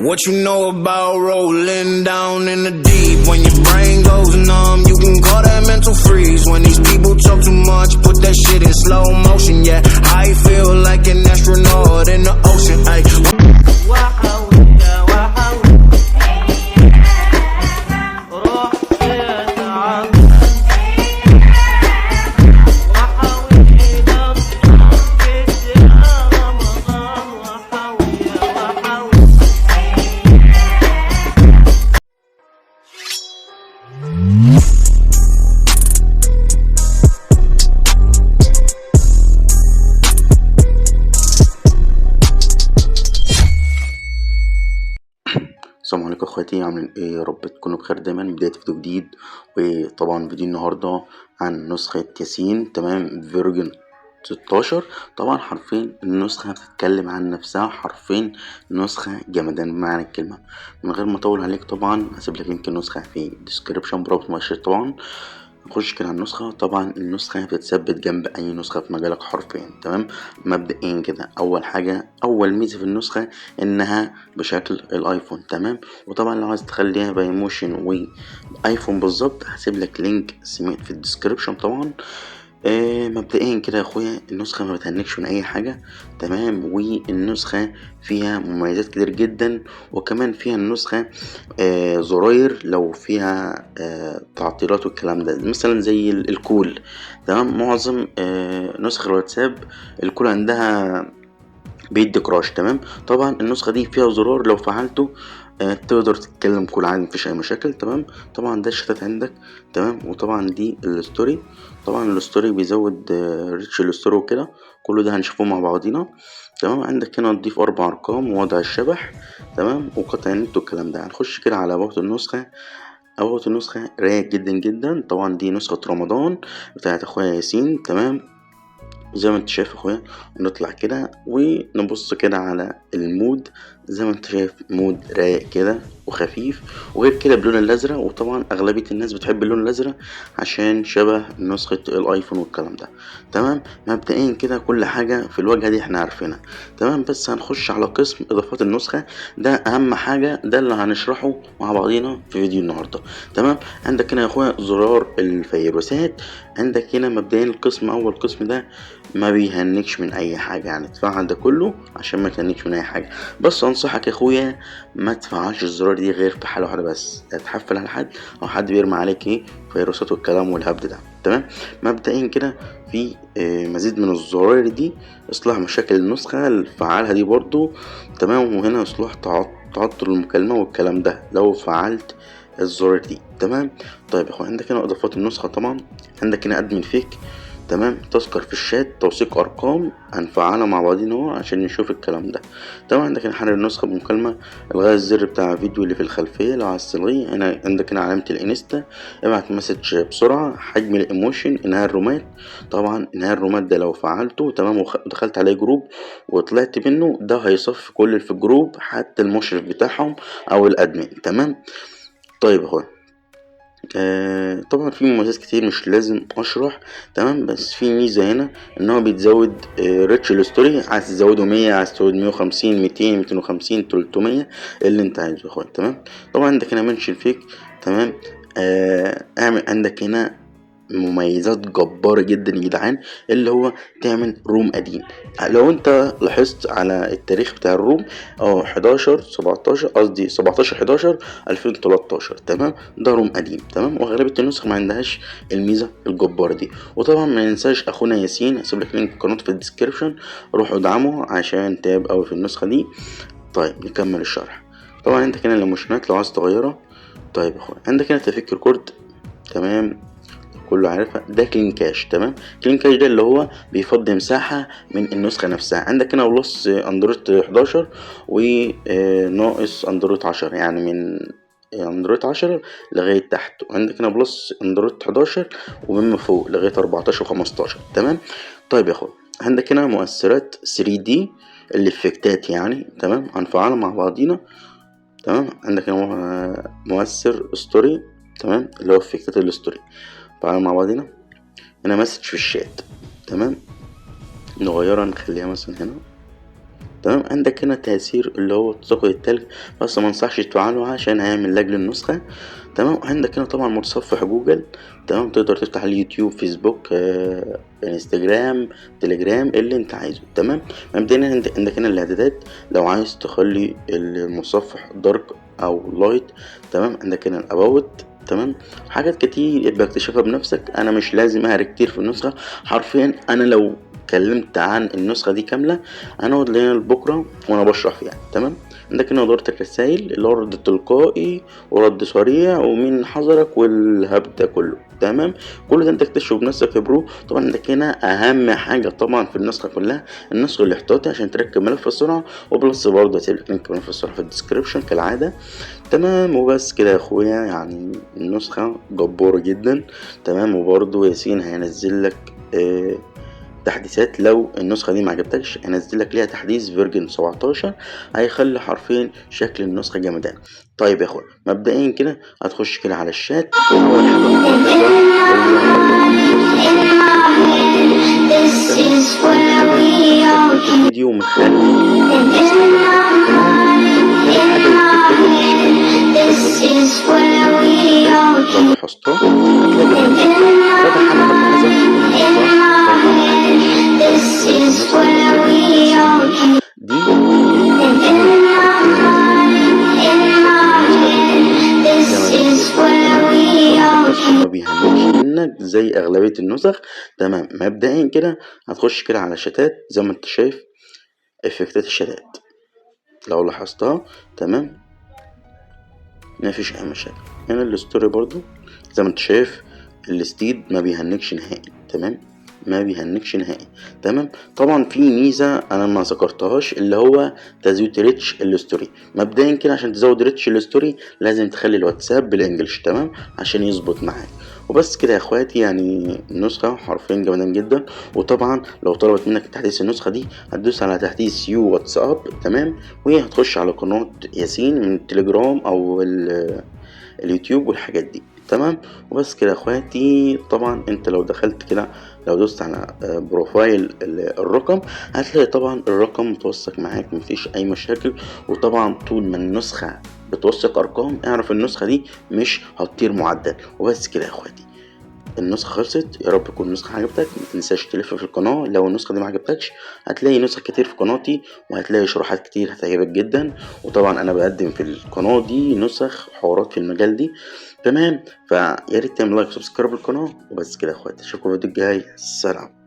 What you know about rolling down in the deep? When your brain goes numb, you can call that mental freeze. When these people talk too much, put that shit in slow motion. Yeah, I feel like an astronaut in the ocean. Ay. السلام عليكم اخواتي، عاملين ايه؟ يا رب تكونوا بخير دايما. بداية فيديو جديد، وطبعا فيديو النهارده عن نسخة ياسين تمام فيرجن 16. طبعا حرفين النسخة بتتكلم عن نفسها، حرفين نسخة جمدان بمعنى الكلمة. من غير ما اطول عليك طبعا هسيب لك لينك النسخة في الديسكريبشن برابط مؤشر. طبعا نخش كده على النسخة. طبعا النسخة بتتثبت جنب أي نسخة في مجالك حرفيا تمام. مبدئيا كده أول حاجة، أول ميزة في النسخة إنها بشكل الآيفون تمام. وطبعا لو عايز تخليها بايموشن وآيفون بالظبط هسيب لك لينك سميت في الديسكريبشن طبعا. مبدئيا كده يا اخويا النسخة ما بتهنكش من اي حاجة تمام، والنسخة فيها مميزات كتير جدا، وكمان فيها النسخة زراير لو فيها تعطيلات والكلام ده، مثلا زي الكول تمام. معظم نسخ الواتساب الكول عندها بيدي كراش تمام. طبعا النسخة دي فيها زرار لو فعلته تقدر تتكلم كل عادي مفيش اي مشاكل تمام. طبعا ده الشتات عندك تمام. وطبعا دي الستوري، طبعا الستوري بيزود ريتش الستوري وكده، كل ده هنشوفه مع بعضينا تمام. عندك هنا تضيف 4 ارقام ووضع الشبح تمام، وقطع النت والكلام ده. هنخش كده على باقة النسخة. باقة النسخة رايق جدا جدا. طبعا دي نسخة رمضان بتاعت اخويا ياسين تمام، زي ما انت شايف اخويا. نطلع كده ونبص كده على المود، زي ما انت شايف مود رايق كده وخفيف، وغير كده باللون الازرق. وطبعا اغلبيه الناس بتحب اللون الازرق عشان شبه نسخه الايفون والكلام ده تمام. مبدئيا كده كل حاجه في الواجهه دي احنا عارفينها تمام، بس هنخش على قسم اضافات النسخه. ده اهم حاجه، ده اللي هنشرحه مع بعضينا في فيديو النهارده تمام. عندك هنا يا اخويا زرار الفيروسات. عندك هنا مبدئيا القسم، اول قسم ده ما بيهنكش من اي حاجه، يعني تفعل ده كله عشان ما تهنكش من اي حاجه. بس انصحك يا اخويا ما تفعلش الزرار دي غير في حاله واحده بس، تحفل على حد او حد بيرمي عليك ايه فيروسات والكلام والهبد ده تمام. مبدئيا كده في مزيد من الزراير دي، اصلاح مشاكل النسخه الفعالها دي برضو تمام. وهنا اصلاح تعطل المكالمه والكلام ده لو فعلت الزرار دي تمام. طيب يا اخويا عندك هنا اضافات النسخه. طبعا عندك هنا ادمن فيك تمام، تذكر في الشات، توثيق ارقام، هنفعلها مع بعضين اهو عشان نشوف الكلام ده تمام. عندك هنا حرر النسخه بمكالمه، الغاء الزر بتاع الفيديو اللي في الخلفيه لو عايز تلغيه. هنا عندك هنا علامه الانستا، ابعت مسج بسرعه، حجم الايموشن، انهاء الرومات. طبعا انهاء الرومات ده لو فعلته تمام ودخلت عليه جروب وطلعت منه، ده هيصفي كل اللي في الجروب حتى المشرف بتاعهم او الادمن تمام. طيب اهو طبعا في مميزات كتير مش لازم اشرح تمام، بس في ميزه هنا ان هو بيتزود ريتش الستوري. عايز تزوده 100، عايز تزود 150 200 250 300 اللي انت عايزه يا اخويا تمام. طبعا عندك هنا منشن فيك تمام. اعمل عندك هنا مميزات جبارة جدا يا جدعان، اللي هو تعمل روم قديم. لو انت لاحظت على التاريخ بتاع الروم 11 17 قصدي 17 11 2013 تمام، ده روم قديم تمام. واغلبية النسخ ما عندهاش الميزة الجبارة دي. وطبعا ما ننساش اخونا ياسين، هسيب لك لينك القناة في الديسكريبشن، روحوا ادعمه عشان تاب قوي في النسخة دي. طيب نكمل الشرح. طبعا عندك هنا الايموشنات لو عايز تغيرها. طيب يا اخويا عندك هنا تفك ريكورد تمام، كله عارفها. ده كلين كاش تمام. كلين كاش ده اللي هو بيفضي مساحة من النسخة نفسها. عندك هنا بلس اندرويد 11 وناقص اندرويد 10، يعني من اندرويد 10 لغاية تحت. وعندك هنا بلس اندرويد 11 ومن فوق لغاية 14 و15 تمام. طيب يا اخويا عندك هنا مؤثرات 3D الافكتات يعني تمام، هنفعلها مع بعضينا تمام. عندك هنا مؤثر ستوري تمام، اللي هو افكتات الستوري، تعالوا مع بعضنا. هنا مسج في الشات تمام، نغيرها نخليها مثلا هنا تمام. عندك هنا تأثير اللي هو تساقط التلج، بس ما انصحش تفعله عشان هيعمل لاج للنسخة. تمام. عندك هنا طبعا متصفح جوجل، تمام، تقدر تفتح اليوتيوب، فيسبوك، انستجرام، تليجرام، اللي انت عايزه. تمام. مبدئيا عندك هنا الاعدادات لو عايز تخلي المتصفح دارك او لايت. تمام. عندك هنا الاباوت. تمام. حاجات كتير ابقى اكتشفها بنفسك، انا مش لازم اهري كتير في النسخة. حرفيا انا لو اتكلمت عن النسخة دي كاملة هنقعد لنا لبكرة وانا بشرح فيها. تمام. عندك هنا إدارة الرسايل اللي هو رد تلقائي ورد سريع ومين حذرك والهبد ده كله. تمام. كل ده انت تكتشفه بنفسك يا برو. طبعا عندك هنا اهم حاجة طبعا في النسخة كلها النسخ الاحتياطي عشان تركب ملف السرعة، وبلس برضه هتسيبلك لينك ملف السرعة في الديسكريبشن كالعادة. تمام. وبس كده يا اخويا، يعني النسخة جبارة جدا. تمام. وبرضه ياسين هينزل لك تحديثات. لو النسخة دي معجبتكش هنزل لك ليها تحديث فيرجن 17 هيخلي حرفيا شكل النسخة جمدان. طيب يا اخويا، مبدئيا كده هتخش كده على الشات. اول حاجة الفيديو مخلي لو لاحظتها ما بيهمكش منك زي اغلبية النسخ. تمام. مبدئيا كده هتخش كده على شتات زي ما انت شايف افكتات الشتات لو لاحظتها. تمام. مفيش اي مشاكل. هنا الستوري برضو زي ما انت شايف الستيد ما بيهنكش نهائي. تمام. ما بيهنكش نهائي. تمام. طبعا في ميزة انا ما ذكرتهاش اللي هو تزويد ريتش الستوري. مبدئيا كده عشان تزود ريتش الستوري لازم تخلي الواتساب بالانجلش. تمام. عشان يظبط معاك. وبس كده يا اخواتي، يعني النسخة حرفيا جمدان جدا. وطبعا لو طلبت منك تحديث النسخة دي هتدوس على تحديث يو واتساب. تمام. وهتخش على قناة ياسين من التليجرام او اليوتيوب والحاجات دي. تمام. وبس كده يا اخواتي، طبعا انت لو دخلت كده لو دوست على بروفايل الرقم هتلاقي طبعا الرقم متوثق معاك مفيش اي مشاكل. وطبعا طول ما النسخة بتوثق ارقام اعرف النسخة دي مش هتطير معدل. وبس كده يا اخواتي، النسخة خلصت. يا رب تكون النسخة عجبتك. ما تنساش تلف في القناة لو النسخة دي ما عجبتكش. هتلاقي نسخ كتير في قناتي وهتلاقي شروحات كتير هتعجبك جدا. وطبعا انا بقدم في القناة دي نسخ حوارات في المجال دي. تمام. فيا ريت تعمل لايك وسبسكرايب للقناة. وبس كده يا اخواتي، اشوفكم في الفيديو الجاي. السلام.